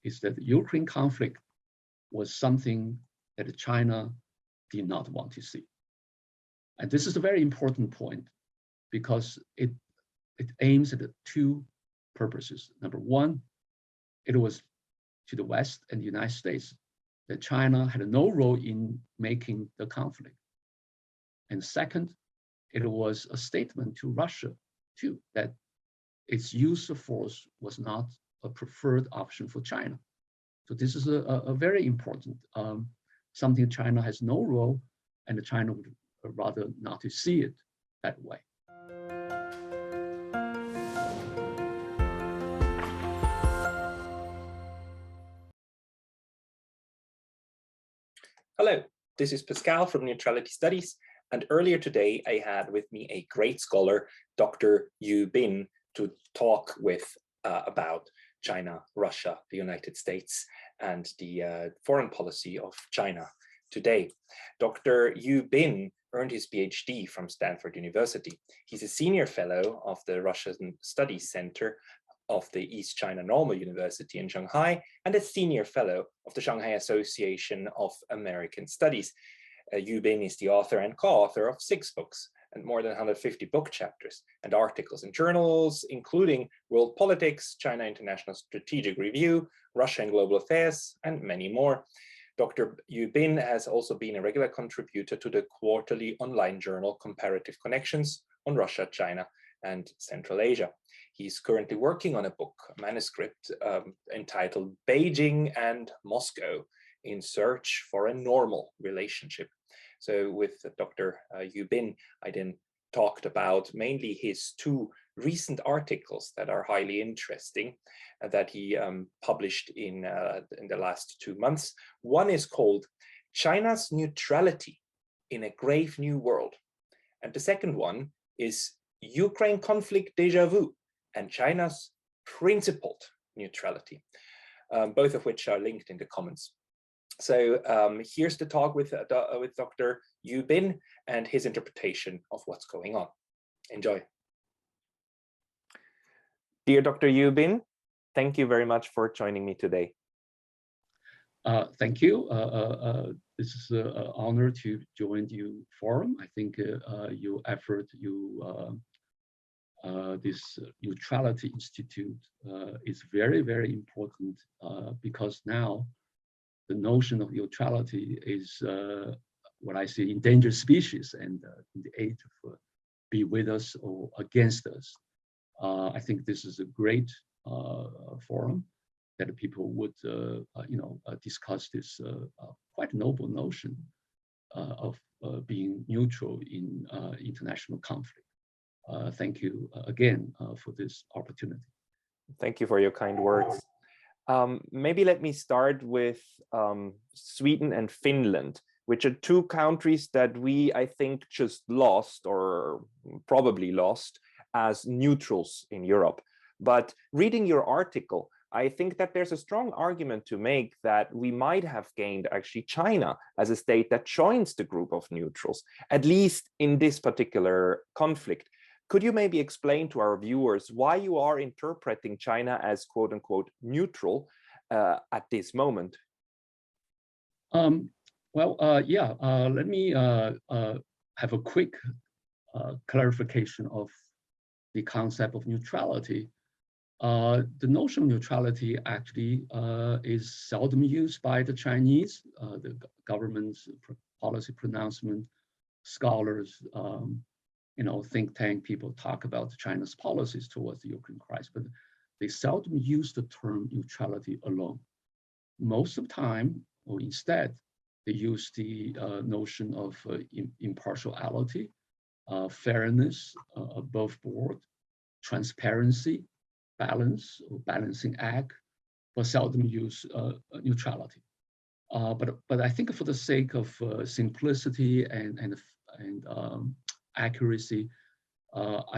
is that the Ukraine conflict was something that China did not want to see. And this is a very important point because it aims at two purposes. Number one, it was to the West and the United States that China had no role in making the conflict. And second, it was a statement to Russia too, that its use of force was not a preferred option for China. So this is a very important, something China has no role, and China would rather not to see it that way. Hello, this is Pascal from Neutrality Studies, and earlier today I had with me a great scholar, Dr. 𝗦𝘂𝘂𝘁𝘂𝘁, to talk with about China, Russia, the United States, and the foreign policy of China today. Dr. 𝗦𝘂𝘂𝘁𝘂𝘁 earned his Ph.D. from Stanford University. He's a senior fellow of the Russian Studies Center of the East China Normal University in Shanghai, and a senior fellow of the Shanghai Association of American Studies. 𝗦𝘂𝘂𝘁𝘂𝘁 is the author and co-author of 6 books and more than 150 book chapters and articles in journals, including World Politics, China International Strategic Review, Russia and Global Affairs, and many more. Dr. 𝗦𝘂𝘂𝘁𝘂𝘁 has also been a regular contributor to the quarterly online journal Comparative Connections on Russia, China, and Central Asia. He's currently working on a book, a manuscript entitled Beijing and Moscow in Search for a Normal Relationship. So with Dr. 𝗦𝘂𝘂𝘁𝘂𝘁, I then talked about mainly his 2 recent articles that are highly interesting that he published in the last 2 months. One is called China's Neutrality in a Grave New World. And the second one is Ukraine Conflict Deja Vu and China's Principled Neutrality, both of which are linked in the comments. So here's the talk with Dr. 𝗦𝘂𝘂𝘁𝘂𝘁 and his interpretation of what's going on. Enjoy. Dear Dr. 𝗦𝘂𝘂𝘁𝘂𝘁, thank you very much for joining me today. Thank you. This is an honor to join your forum. I think your effort, this Neutrality Institute is very, very important because now the notion of neutrality is what I say endangered species, and in the age of be with us or against us. I think this is a great forum that people would discuss this quite noble notion of being neutral in international conflict. Thank you again for this opportunity. Thank you for your kind words. Maybe let me start with Sweden and Finland, which are 2 countries that we, I think, just lost or probably lost as neutrals in Europe. But reading your article, I think that there's a strong argument to make that we might have gained actually China as a state that joins the group of neutrals, at least in this particular conflict. Could you maybe explain to our viewers why you are interpreting China as quote unquote neutral at this moment? Let me have a quick clarification of the concept of neutrality. The notion of neutrality actually is seldom used by the Chinese. The government's policy pronouncement, scholars, think tank people talk about China's policies towards the Ukraine crisis, but they seldom use the term neutrality alone. Most of the time, or instead, they use the notion of impartiality, fairness, above board, transparency, balance or balancing act, but seldom use neutrality. But I think for the sake of simplicity and accuracy,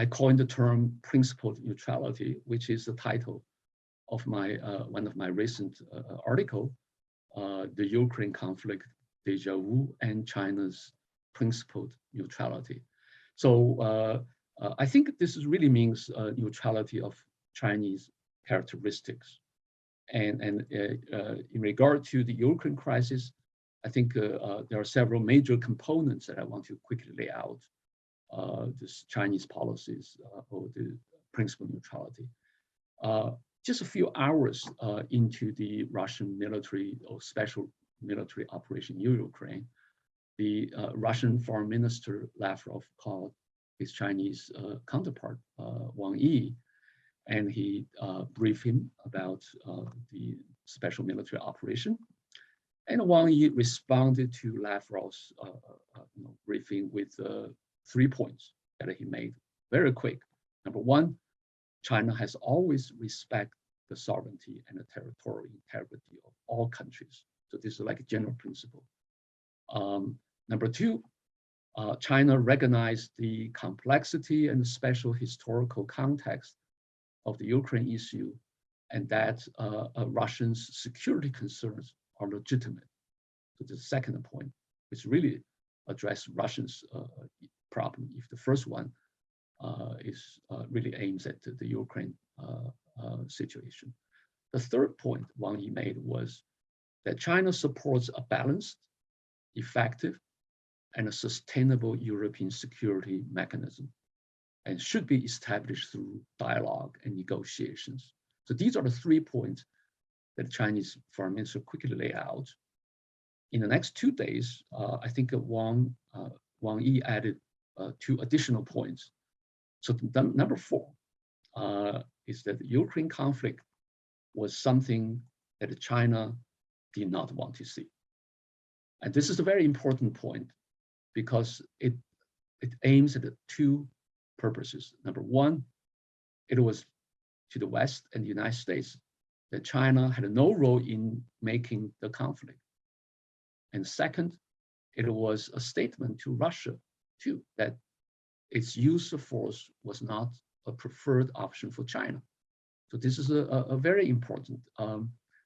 I coined the term principled neutrality, which is the title of my one of my recent article, The Ukraine Conflict Deja Vu and China's Principled Neutrality. So I think this really means neutrality of Chinese characteristics. And in regard to the Ukraine crisis, I think there are several major components that I want to quickly lay out. This Chinese policies or the principle of neutrality. Just a few hours into the Russian military or special military operation in Ukraine, the Russian Foreign Minister Lavrov called his Chinese counterpart, Wang Yi, and he briefed him about the special military operation. And Wang Yi responded to Lavrov's briefing with 3 points that he made very quick. Number one, China has always respected the sovereignty and the territorial integrity of all countries. So this is like a general principle. Number two, China recognized the complexity and special historical context of the Ukraine issue, and that Russians' security concerns are legitimate. So the second point is really address Russians' problem if the first one is really aims at the Ukraine situation. The third point Wang Yi made was that China supports a balanced, effective, and a sustainable European security mechanism, and should be established through dialogue and negotiations. So these are the 3 points that the Chinese foreign minister quickly laid out. In the next 2 days, I think Wang Yi added 2 additional points. So number 4 is that the Ukraine conflict was something that China did not want to see. And this is a very important point because it aims at 2 purposes. Number 1, it was to the West and the United States that China had no role in making the conflict. And second, it was a statement to Russia too, that its use of force was not a preferred option for China. So this is a very important,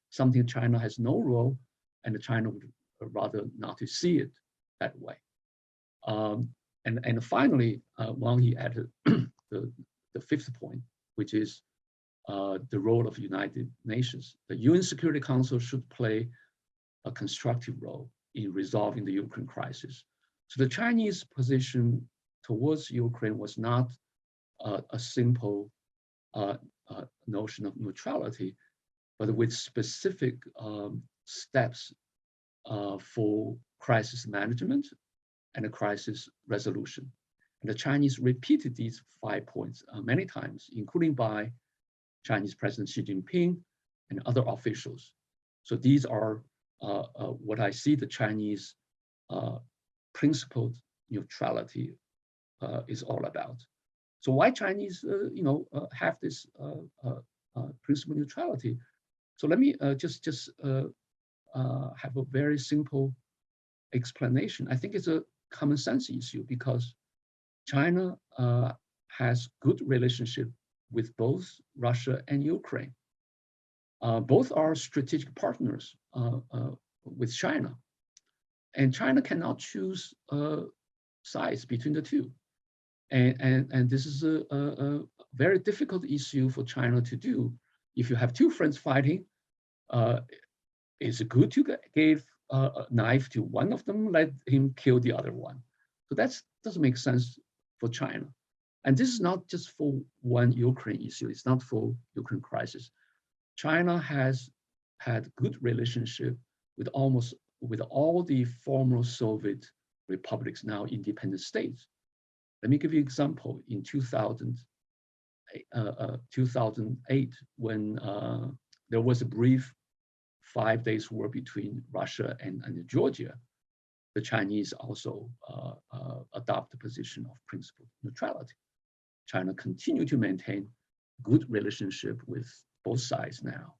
something China has no role, and China would rather not to see it that way. And finally, Wang Yi added the 5th point, which is the role of United Nations. The UN Security Council should play a constructive role in resolving the Ukraine crisis. So the Chinese position towards Ukraine was not a simple notion of neutrality, but with specific steps for crisis management and a crisis resolution. And the Chinese repeated these 5 points many times, including by Chinese President Xi Jinping and other officials. So these are what I see the Chinese principled neutrality is all about. So why Chinese, have this principled neutrality? So let me just have a very simple explanation. I think it's a common sense issue because China has good relationship with both Russia and Ukraine. Both are strategic partners with China. And China cannot choose sides between the two. And this is a very difficult issue for China to do. If you have 2 friends fighting, is it good to give a knife to one of them, let him kill the other one? So that doesn't make sense for China. And this is not just for one Ukraine issue. It's not for Ukraine crisis. China has had good relationship with all the former Soviet republics, now independent states. Let me give you an example. In 2008, when there was a brief 5 days war between Russia and Georgia, the Chinese also adopt the position of principled neutrality. China continued to maintain good relationship with both sides now,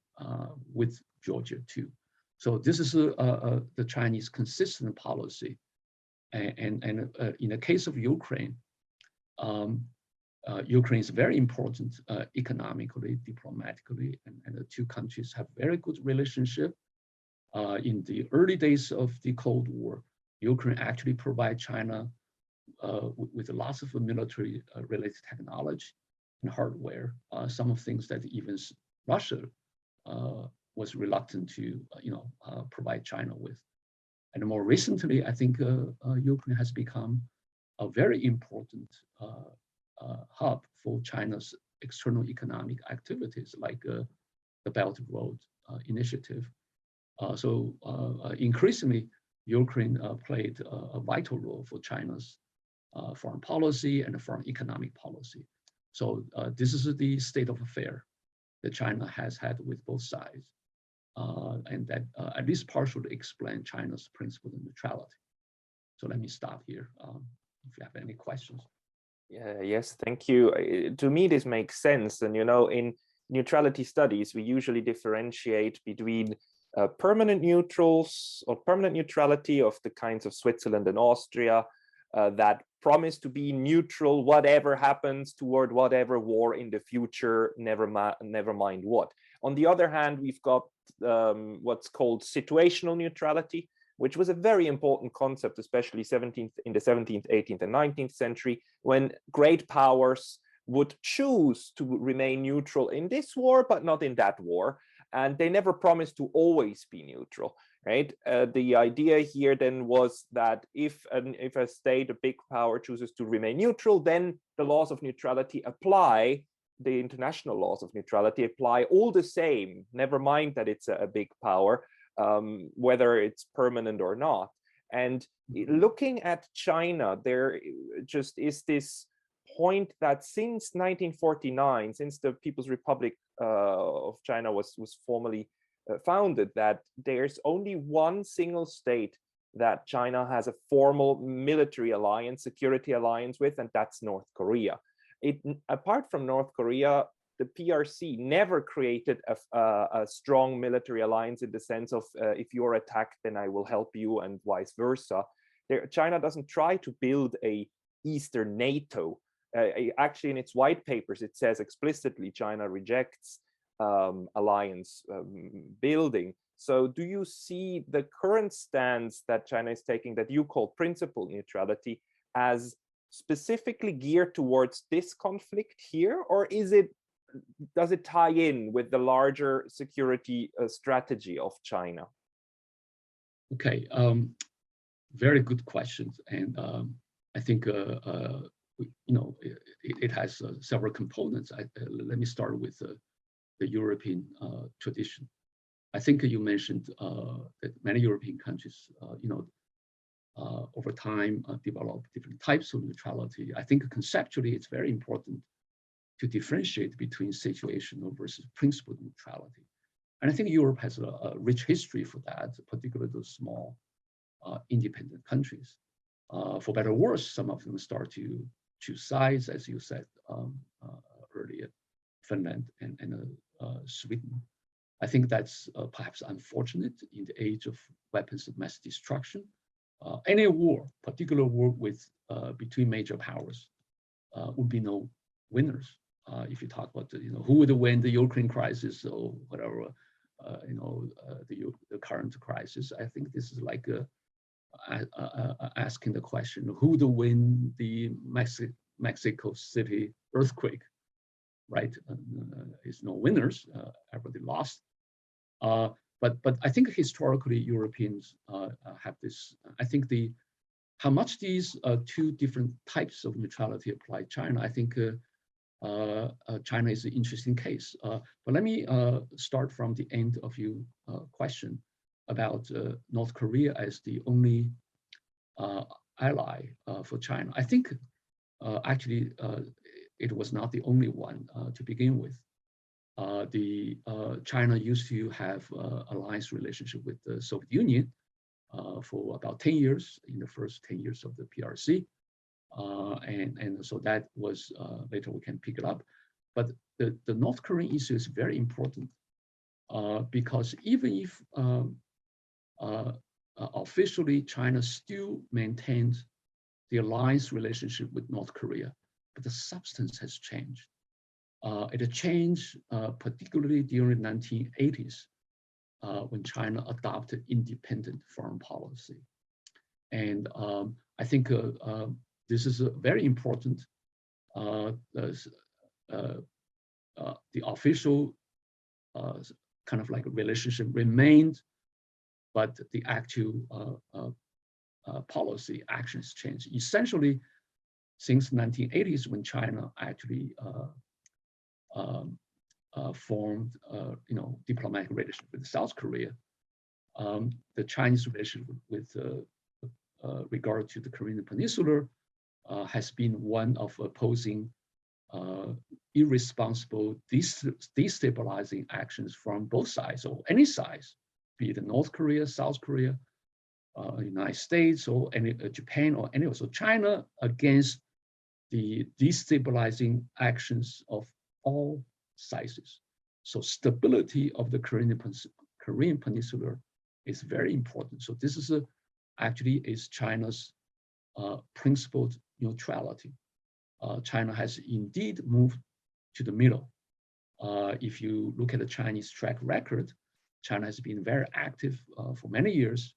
with Georgia too. So this is the Chinese consistent policy. And in the case of Ukraine, Ukraine is very important economically, diplomatically, and the 2 countries have very good relationship. In the early days of the Cold War, Ukraine actually provided China with lots of military related technology and hardware, some of things that even Russia was reluctant to provide China with. And more recently, I think Ukraine has become a very important hub for China's external economic activities, like the Belt and Road Initiative. So increasingly, Ukraine played a vital role for China's foreign policy and foreign economic policy. So this is the state of affair that China has had with both sides, and that at least partially explain China's principle of neutrality. So let me stop here. If you have any questions. Yes, thank you. To me, this makes sense. And, in neutrality studies, we usually differentiate between permanent neutrals or permanent neutrality of the kinds of Switzerland and Austria that promise to be neutral, whatever happens toward whatever war in the future, never mind what. On the other hand, we've got what's called situational neutrality, which was a very important concept, especially in the 17th, 18th, and 19th century, when great powers would choose to remain neutral in this war, but not in that war. And they never promised to always be neutral, right? The idea here then was that if a state, a big power, chooses to remain neutral, then the laws of neutrality apply, the international laws of neutrality apply all the same, never mind that it's a big power, whether it's permanent or not. And looking at China, there just is this point that since 1949, since the People's Republic of China was formally founded, that there's only one single state that China has a formal military alliance, security alliance with, and that's North Korea. Apart from North Korea, the PRC never created a strong military alliance in the sense of if you're attacked, then I will help you, and vice versa. China doesn't try to build a Eastern NATO. Actually, in its white papers, it says explicitly China rejects alliance building. So do you see the current stance that China is taking, that you call principal neutrality, as specifically geared towards this conflict here, or does it tie in with the larger security strategy of China? Okay, very good questions, and I think it has several components. Let me start with the European tradition. I think you mentioned that many European countries, over time develop different types of neutrality. I think conceptually it's very important to differentiate between situational versus principled neutrality. And I think Europe has a rich history for that, particularly those small independent countries. For better or worse, some of them start to choose sides, as you said earlier, Finland and Sweden. I think that's perhaps unfortunate in the age of weapons of mass destruction. Any war, particular war between major powers, would be no winners. If you talk about who would win the Ukraine crisis or whatever, the current crisis, I think this is like asking the question, who would win the Mexico City earthquake, right? It's no winners, everybody lost. But I think historically Europeans have this. I think how much these two different types of neutrality apply China. I think China is an interesting case. But let me start from the end of your question about North Korea as the only ally for China. I think actually it was not the only one to begin with. China used to have alliance relationship with the Soviet Union for about 10 years, in the first 10 years of the PRC. And so that was, later we can pick it up. But the North Korean issue is very important because even if officially China still maintains the alliance relationship with North Korea, but the substance has changed. It changed particularly during the 1980s when China adopted independent foreign policy. And I think this is very important. The official kind of like a relationship remained, but the actual policy actions changed. Essentially, since 1980s, when China actually formed, diplomatic relations with South Korea, the Chinese relationship with regard to the Korean Peninsula has been one of opposing irresponsible, destabilizing actions from both sides, or any sides, be it North Korea, South Korea, United States, or any Japan, or any. So China against the destabilizing actions of all sizes. So stability of the Korean Peninsula is very important. So this is actually China's principled neutrality. China has indeed moved to the middle. If you look at the Chinese track record, China has been very active for many years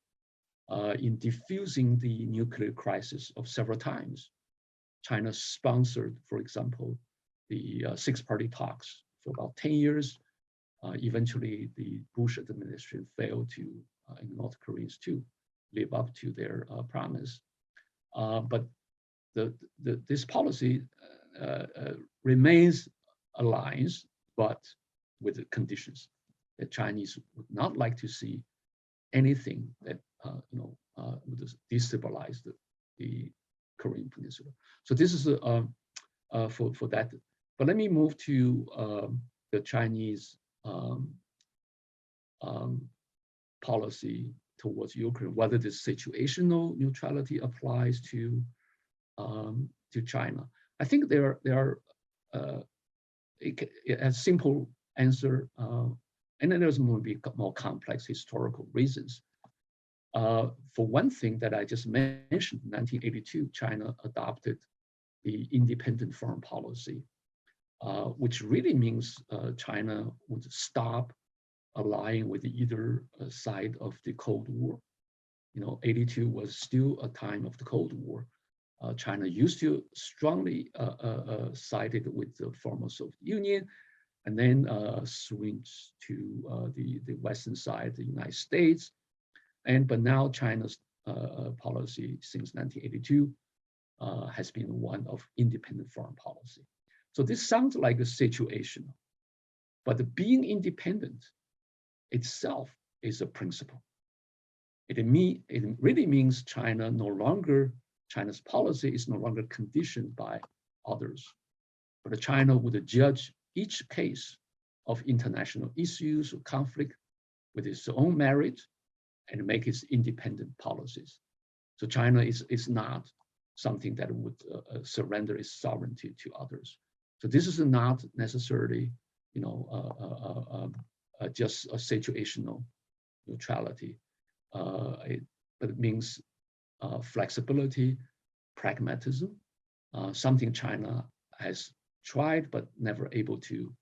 in diffusing the nuclear crisis of several times. China sponsored, for example, the six-party talks for about 10 years. Eventually, the Bush administration failed to, and North Koreans too, live up to their promise. But this policy remains alliance, but with the conditions. The Chinese would not like to see anything that would destabilize the Korean Peninsula. So this is for that. But let me move to the Chinese policy towards Ukraine, whether this situational neutrality applies to China. I think there are a simple answer, and then there's more complex historical reasons. For one thing that I just mentioned, in 1982, China adopted the independent foreign policy, which really means China would stop allying with either side of the Cold War. 82 was still a time of the Cold War. China used to strongly sided with the former Soviet Union, and then switched to the Western side, the United States. But now China's policy since 1982 has been one of independent foreign policy. So this sounds like a situational, but being independent itself is a principle. It really means China's policy is no longer conditioned by others, but China would judge each case of international issues or conflict with its own merit and make its independent policies. So China is not something that would surrender its sovereignty to others. So this is not necessarily, just a situational neutrality, but it means flexibility, pragmatism, something China has tried but never able to,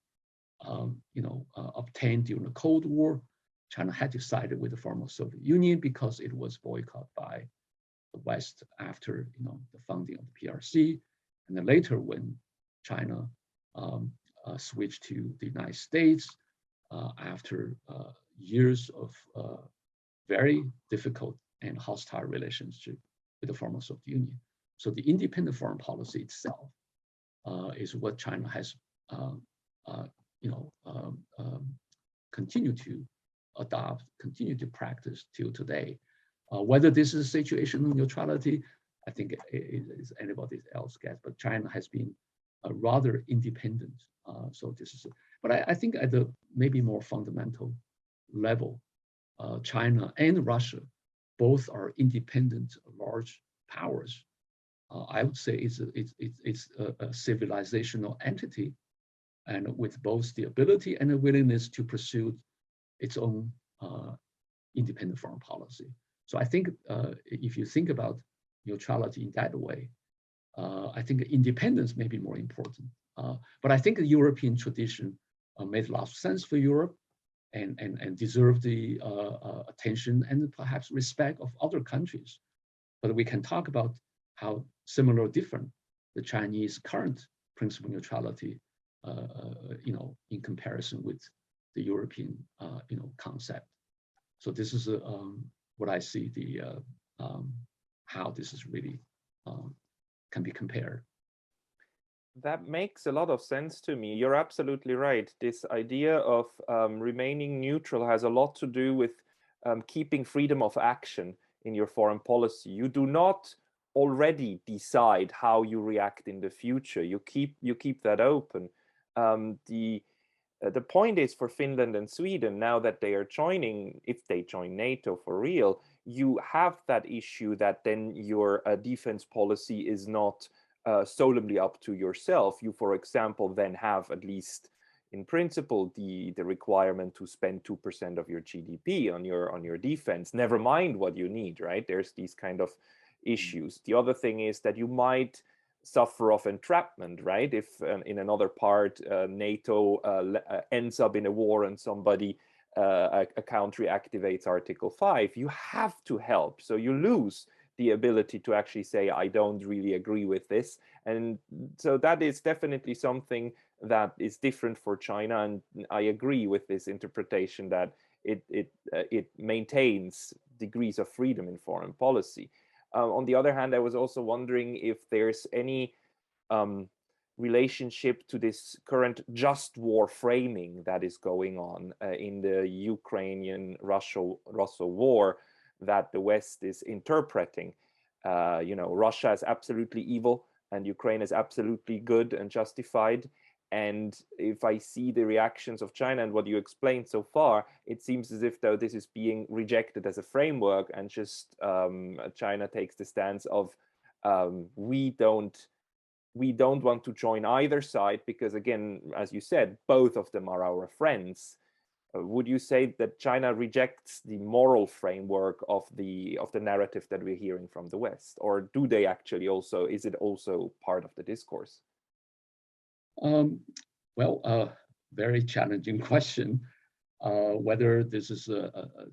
obtain during the Cold War. China had to side with the former Soviet Union because it was boycotted by the West after, the founding of the PRC, and then later when China switched to the United States after years of very difficult and hostile relationship with the former Soviet Union. So the independent foreign policy itself is what China has, continued to adopt, continue to practice till today. Whether this is situational neutrality, I think it is anybody else guess, but China has been rather independent. So this is, but I think at the maybe more fundamental level, China and Russia both are independent large powers. I would say it's a civilizational entity, and with both the ability and the willingness to pursue its own independent foreign policy. So I think if you think about neutrality in that way, I think independence may be more important. But I think the European tradition made a lot of sense for Europe and deserve the attention and perhaps respect of other countries. But we can talk about how similar or different the Chinese current principle neutrality, in comparison with the European concept. So this is what I see how this is really can be compared. That makes a lot of sense to me. You're absolutely right. This idea of remaining neutral has a lot to do with keeping freedom of action in your foreign policy. You do not already decide how you react in the future. You keep that open. The point is for Finland and Sweden, now that they are joining, if they join NATO for real, you have that issue that then your defense policy is not solely up to yourself. You, for example, then have, at least in principle, the requirement to spend 2% of your GDP on your defense, never mind what you need, right? There's these kind of issues. The other thing is that you might suffer of entrapment, right? If in another part NATO ends up in a war and somebody, a country activates Article 5, you have to help. So you lose the ability to actually say, I don't really agree with this. And so that is definitely something that is different for China. And I agree with this interpretation that it maintains degrees of freedom in foreign policy. On the other hand, I was also wondering if there's any relationship to this current just war framing that is going on in the Ukrainian-Russia war, that the West is interpreting. Russia is absolutely evil and Ukraine is absolutely good and justified. And if I see the reactions of China and what you explained so far, it seems as if though this is being rejected as a framework, and just China takes the stance of we don't want to join either side because, again, as you said, both of them are our friends. Would you say that China rejects the moral framework of the narrative that we're hearing from the West, or do they actually also? Is it also part of the discourse? Very challenging question. Whether this is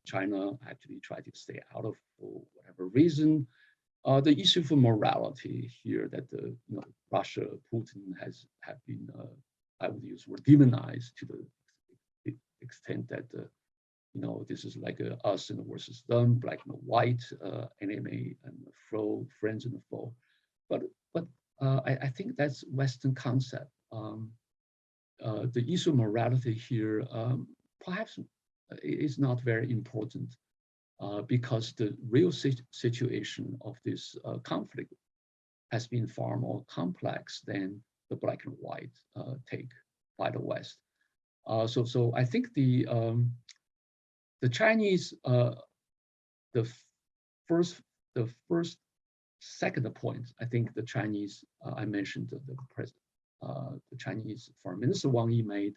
China actually try to stay out of for whatever reason. The issue for morality here that Russia, Putin have been, I would use word demonized to the extent that this is like us and versus them, black and white, enemy and foe, friends and foe. But I think that's Western concept. The issue of morality here perhaps is not very important because the real situation of this conflict has been far more complex than the black and white take by the West. So I think the Chinese, the second point, I think the Chinese, I mentioned the Chinese Foreign Minister Wang Yi made,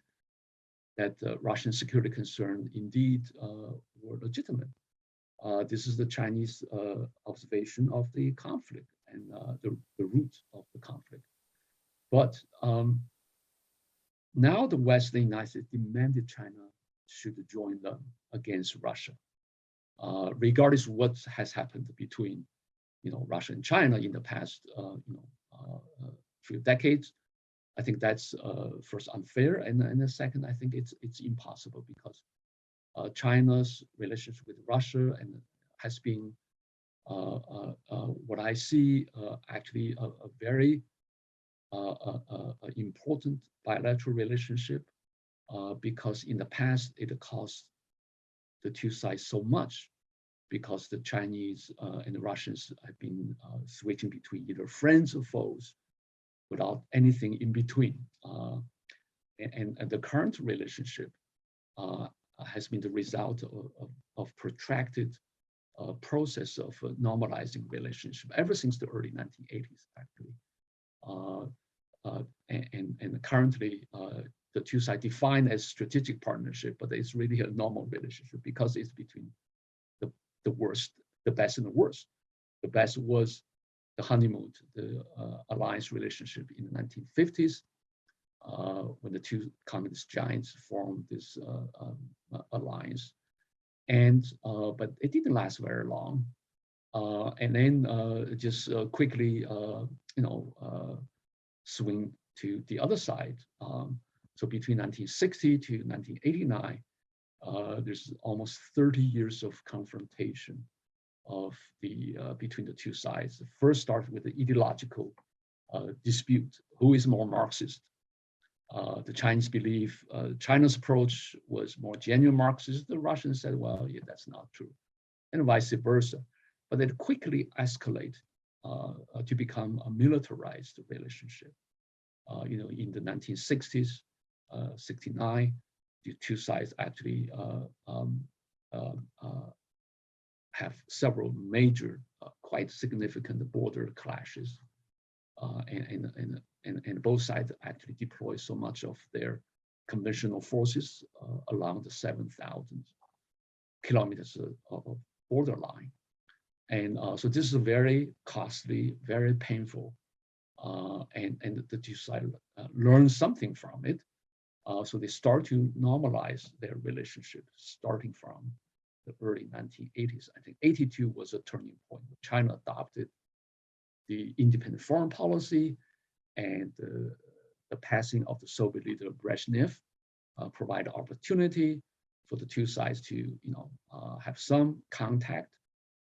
that Russian security concerns indeed were legitimate. This is the Chinese observation of the conflict and the root of the conflict. But now the West, the United States, demanded China should join them against Russia, regardless of what has happened between Russia and China in the past few decades. I think that's first unfair, and the second, I think it's impossible because China's relationship with Russia and has been what I see actually a very important bilateral relationship because in the past it cost the two sides so much because the Chinese and the Russians have been switching between either friends or foes without anything in between. And the current relationship has been the result of protracted process of normalizing relationship ever since the early 1980s, actually. And currently, the two sides defined as strategic partnership, but it's really a normal relationship because it's between the worst, the best and the worst. The best was the honeymoon, the alliance relationship in the 1950s, when the two communist giants formed this alliance. And but it didn't last very long. And then just quickly, swing to the other side. So between 1960 to 1989, there's almost 30 years of confrontation of between the two sides. The first started with the ideological dispute: who is more Marxist? The Chinese believe China's approach was more genuine Marxist. The Russians said, well, yeah, that's not true, and vice versa. But it quickly escalated to become a militarized relationship. In the 1960s, 69, the two sides actually have several major, quite significant border clashes, and both sides actually deploy so much of their conventional forces along the 7,000 kilometers of borderline. And so this is a very costly, very painful, and the two sides learn something from it. So they start to normalize their relationship, starting from the early 1980s. I think 82 was a turning point. China adopted the independent foreign policy, and the passing of the Soviet leader Brezhnev provided opportunity for the two sides to have some contact,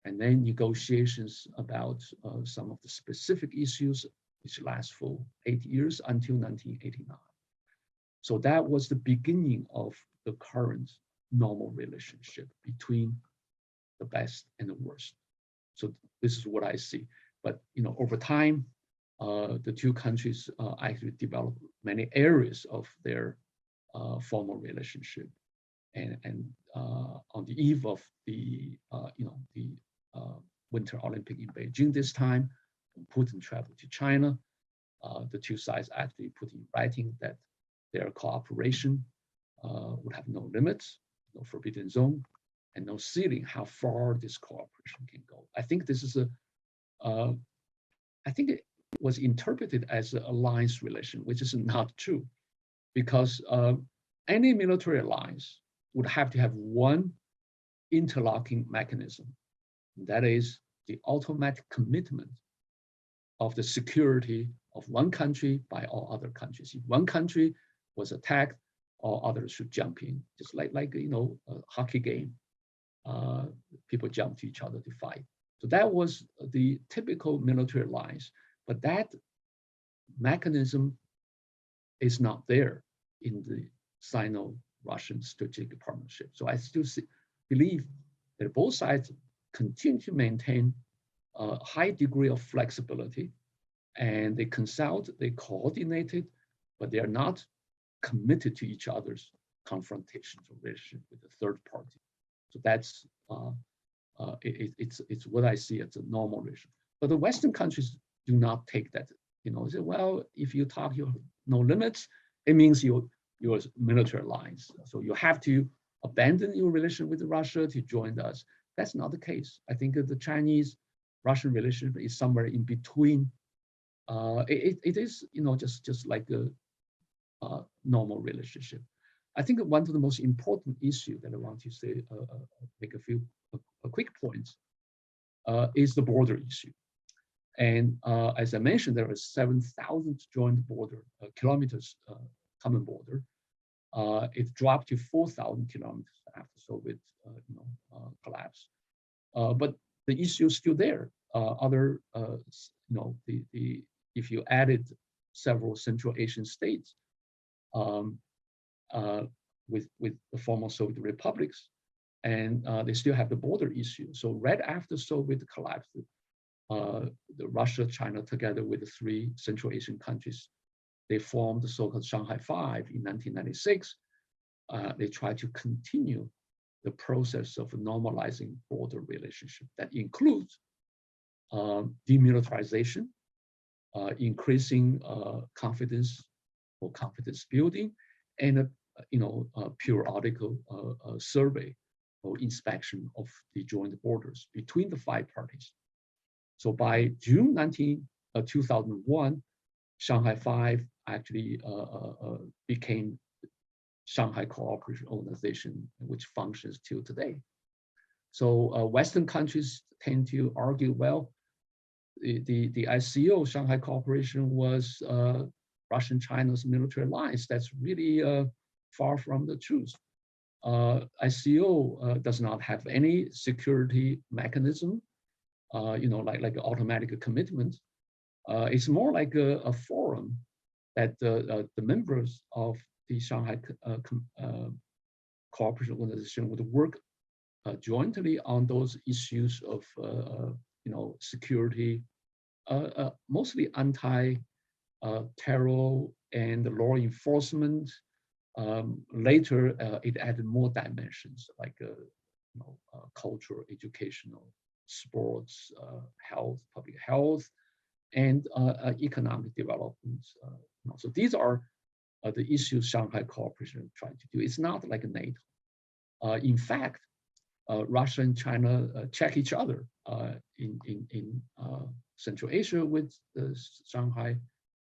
and then negotiations about some of the specific issues, which last for 8 years until 1989. So that was the beginning of the current normal relationship between the best and the worst. So this is what I see. But over time, the two countries actually developed many areas of their formal relationship. And on the eve of the Winter Olympic in Beijing this time, Putin traveled to China. The two sides actually put in writing that their cooperation would have no limits, no forbidden zone, and no ceiling how far this cooperation can go. I think this is I think it was interpreted as an alliance relation, which is not true, because any military alliance would have to have one interlocking mechanism. That is the automatic commitment of the security of one country by all other countries. If one country was attacked, all others should jump in, just like a hockey game. People jump to each other to fight. So that was the typical military alliance, but that mechanism is not there in the Sino-Russian strategic partnership. So I still believe that both sides continue to maintain a high degree of flexibility, and they consult, they coordinated, but they are not committed to each other's confrontations or relationship with the third party. So that's it's what I see as a normal relation. But the Western countries do not take that. Say, well, if you talk you have no limits, it means you're military alliance. So you have to abandon your relation with Russia to join us. That's not the case. I think the Chinese-Russian relationship is somewhere in between. It is, just like a normal relationship. I think one of the most important issues that I want to say, make a quick points, is the border issue. And as I mentioned, there are 7,000 joint border kilometers common border. It dropped to 4,000 kilometers after Soviet collapse. But the issue is still there. If you added several Central Asian states with the former Soviet republics, and they still have the border issue. So right after Soviet collapse, the Russia, China, together with the three Central Asian countries, they formed the so-called Shanghai Five in 1996. They tried to continue the process of normalizing border relationship that includes demilitarization, increasing confidence or confidence building, and a periodical survey or inspection of the joint borders between the five parties. So by June 2001, Shanghai Five actually became Shanghai Cooperation Organization, which functions till today. So Western countries tend to argue, well, the ICO, Shanghai Cooperation, was Russian-China's military alliance. That's really far from the truth. ICO does not have any security mechanism, like automatic commitment. It's more like a forum that the members of the Shanghai Cooperation Organization would work jointly on those issues of security, mostly anti-terror and law enforcement. Later, it added more dimensions like cultural, educational, sports, health, public health, and economic development. So these are the issues Shanghai Cooperation tried to do. It's not like NATO. In fact, Russia and China check each other in Central Asia with the Shanghai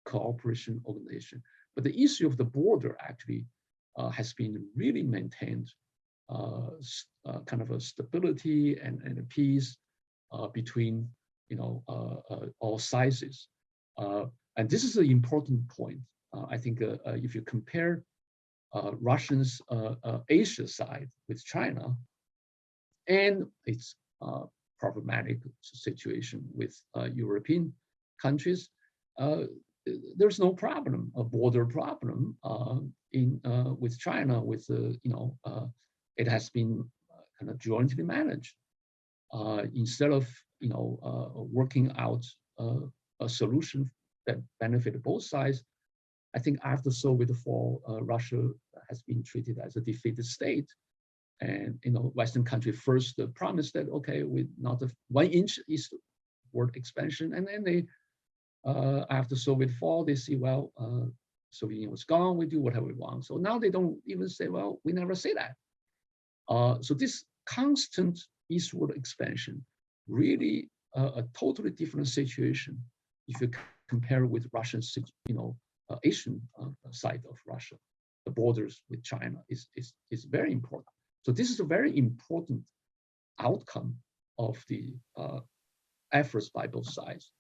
Cooperation Organization. But the issue of the border actually has been really maintained, kind of a stability and a peace between all sizes. And this is an important point. I think if you compare Russia's Asia side with China and its problematic situation with European countries, there's no problem, a border problem with China. It has been kind of jointly managed instead of working out a solution that benefited both sides. I think after Soviet fall, Russia has been treated as a defeated state, and Western country first promised that with not a 1 inch eastward expansion, and then they. After Soviet fall, they see, well, Soviet Union was gone, we do whatever we want. So now they don't even say, well, we never say that. So this constant eastward expansion, really a totally different situation if you compare with Russian, Asian side of Russia. The borders with China is very important. So this is a very important outcome of the efforts by both sides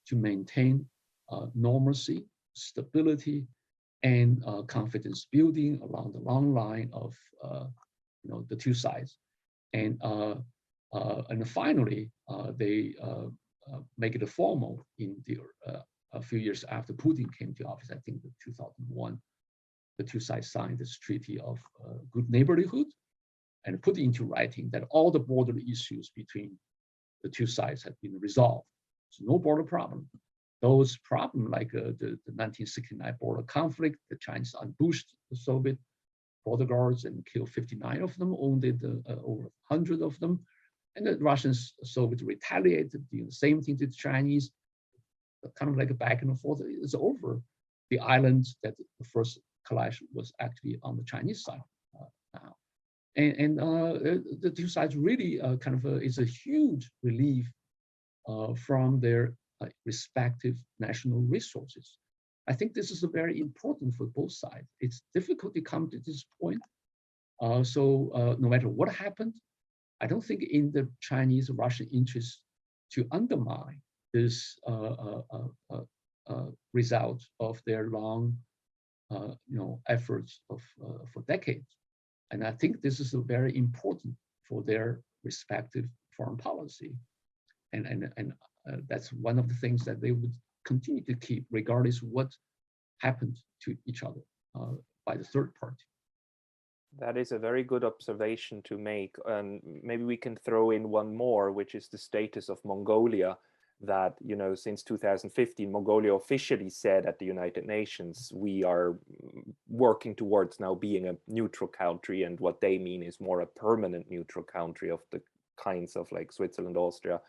to maintain normalcy, stability, and confidence building along the long line of the two sides. And finally, they make it formal in a few years after Putin came to office. I think in 2001, the two sides signed this treaty of good neighborhood and put into writing that all the border issues between the two sides have been resolved. So no border problem. Those problems like the 1969 border conflict, the Chinese ambushed the Soviet border guards and killed 59 of them, wounded over 100 of them. And the Russians, Soviets retaliated, doing the same thing to the Chinese, kind of like a back and forth. It's over. The island that the first clash was actually on the Chinese side now. And the two sides really is a huge relief from their respective national resources. I think this is very important for both sides. It's difficult to come to this point. So no matter what happened, I don't think in the Chinese-Russian interest to undermine this result of their long efforts for decades. And I think this is very important for their respective foreign policy. And that's one of the things that they would continue to keep regardless of what happened to each other by the third party. That is a very good observation to make. And maybe we can throw in one more, which is the status of Mongolia, that, since 2015, Mongolia officially said at the United Nations, we are working towards now being a neutral country. And what they mean is more a permanent neutral country of the kinds of like Switzerland, Austria.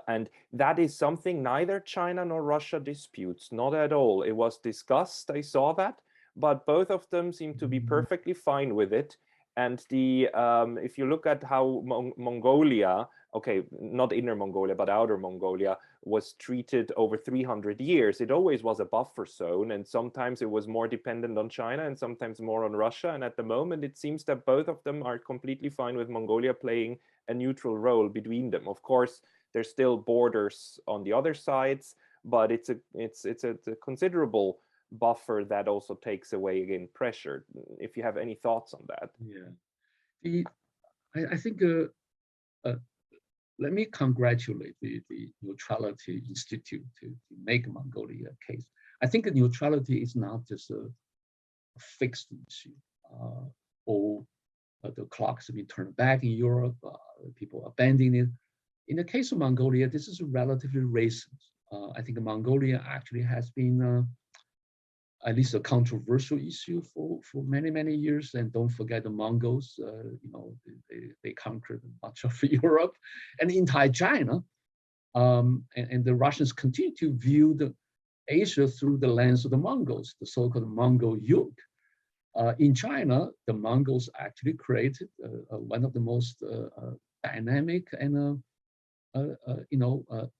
And that is something neither China nor Russia disputes, not at all. It was discussed, I saw that, but both of them seem to be perfectly fine with it. And if you look at how Mongolia, okay, not Inner Mongolia, but Outer Mongolia, was treated over 300 years, it always was a buffer zone, and sometimes it was more dependent on China and sometimes more on Russia. And at the moment, it seems that both of them are completely fine with Mongolia playing a neutral role between them. Of course, there's still borders on the other sides, but it's a considerable buffer that also takes away again pressure. If you have any thoughts on that. Yeah, I think let me congratulate the Neutrality Institute to make Mongolia case. I think neutrality is not just a fixed issue. Or the clocks have been turned back in Europe, people abandoning it. In the case of Mongolia, this is relatively recent. I think Mongolia actually has been at least a controversial issue for many years. And don't forget the Mongols, they conquered much of Europe and the entire China. And the Russians continue to view the Asia through the lens of the Mongols, the so-called Mongol yoke. In China, the Mongols actually created one of the most dynamic and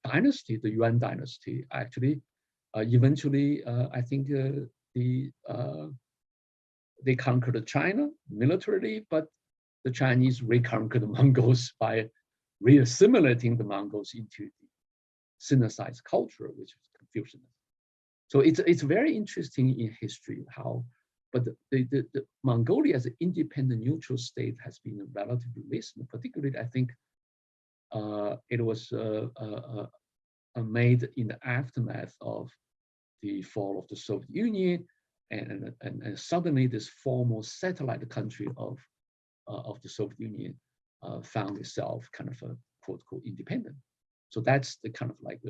dynasty, the Yuan dynasty. Actually, eventually, I think they conquered China militarily, but the Chinese reconquered the Mongols by re-assimilating the Mongols into the Sinicized culture, which is Confucianism. So it's very interesting in history how, but the Mongolia as an independent neutral state has been relatively recent. Particularly, I think it was made in the aftermath of the fall of the Soviet Union, and suddenly this former satellite country of the Soviet Union found itself kind of a quote unquote independent. So that's the kind of like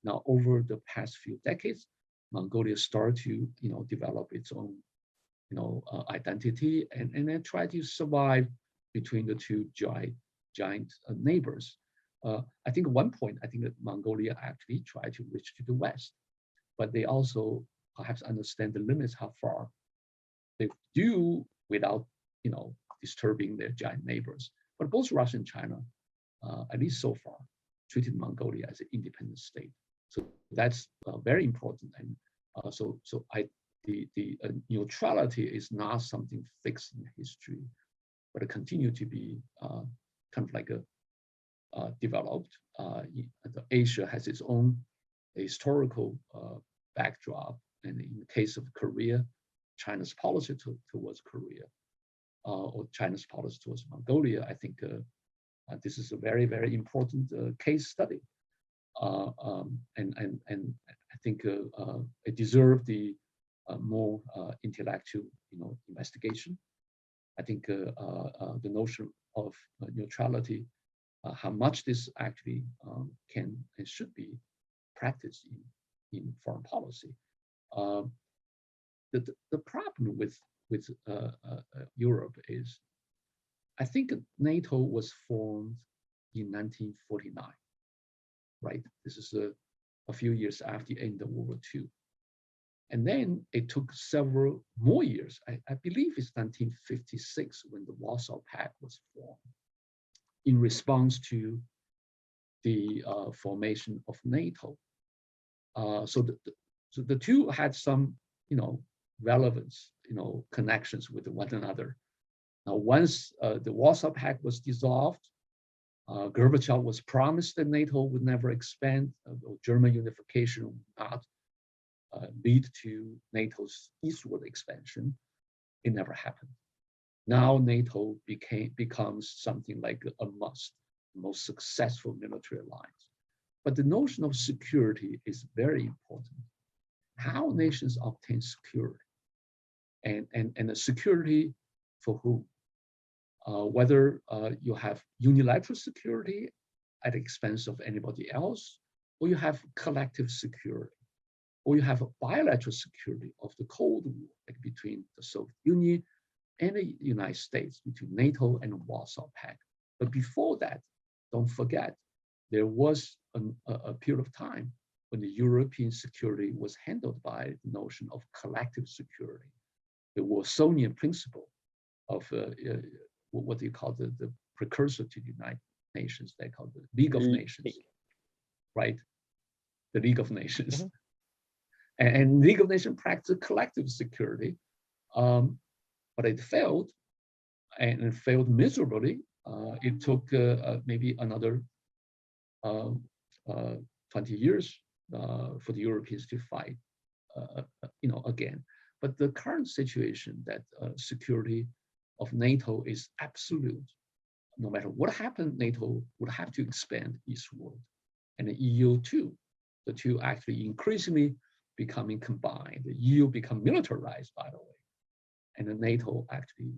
now over the past few decades, Mongolia started to develop its own identity and then try to survive between the two giant neighbors. I think at one point, I think that Mongolia actually tried to reach to the west, but they also perhaps understand the limits how far they do without disturbing their giant neighbors. But both Russia and China, at least so far, treated Mongolia as an independent state. So that's very important. And the neutrality is not something fixed in history, but it continued to be kind of like a developed. Asia has its own historical backdrop, and in the case of Korea, China's policy towards Korea, or China's policy towards Mongolia, I think this is a very important case study, and I think it deserved the more intellectual investigation. I think the notion of neutrality, how much this actually can and should be practiced in foreign policy. The problem with Europe is, I think NATO was formed in 1949, right? This is a few years after the end of World War II. And then it took several more years. I believe it's 1956 when the Warsaw Pact was formed in response to the formation of NATO. So the two had some, relevance, connections with one another. Now, once the Warsaw Pact was dissolved, Gorbachev was promised that NATO would never expand, German unification would not lead to NATO's eastward expansion. It never happened. Now NATO becomes something like a must, most successful military alliance. But the notion of security is very important. How nations obtain security, and the security for whom? Whether you have unilateral security at the expense of anybody else, or you have collective security, or you have a bilateral security of the Cold War, like between the Soviet Union and the United States, between NATO and the Warsaw Pact. But before that, don't forget, there was a period of time when the European security was handled by the notion of collective security. The Wilsonian principle of what do you call the precursor to the United Nations, they call the League of Nations, right? The League of Nations. Mm-hmm. And League of Nations practiced collective security, but it failed, and it failed miserably. It took maybe another 20 years for the Europeans to fight. again. But the current situation that security of NATO is absolute. No matter what happened, NATO would have to expand eastward, and the EU too. The two actually increasingly becoming combined. The EU become militarized, by the way, and the NATO actually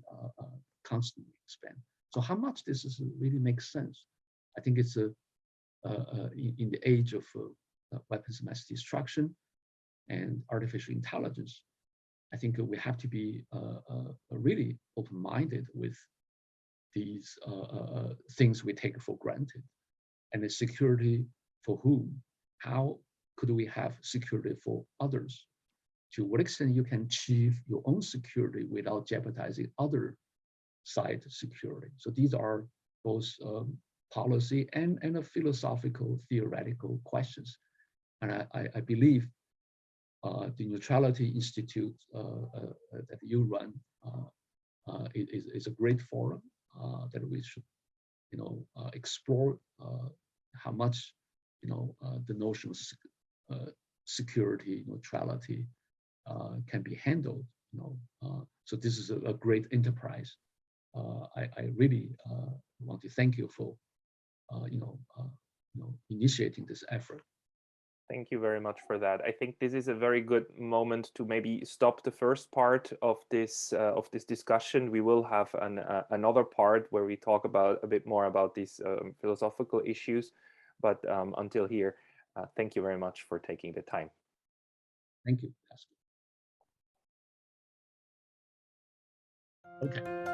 constantly expand. So how much this is really makes sense? I think it's in the age of weapons of mass destruction and artificial intelligence. I think we have to be really open-minded with these things we take for granted, and the security for whom? How could we have security for others? To what extent you can achieve your own security without jeopardizing other side security? So these are both policy and philosophical, theoretical questions. And I believe the Neutrality Institute that you run is a great forum that we should, explore how much, the notion of security, neutrality can be handled. So this is a great enterprise. I really want to thank you for, initiating this effort. Thank you very much for that. I think this is a very good moment to maybe stop the first part of this discussion. We will have another part where we talk about a bit more about these philosophical issues. But until here, thank you very much for taking the time. Thank you. Okay.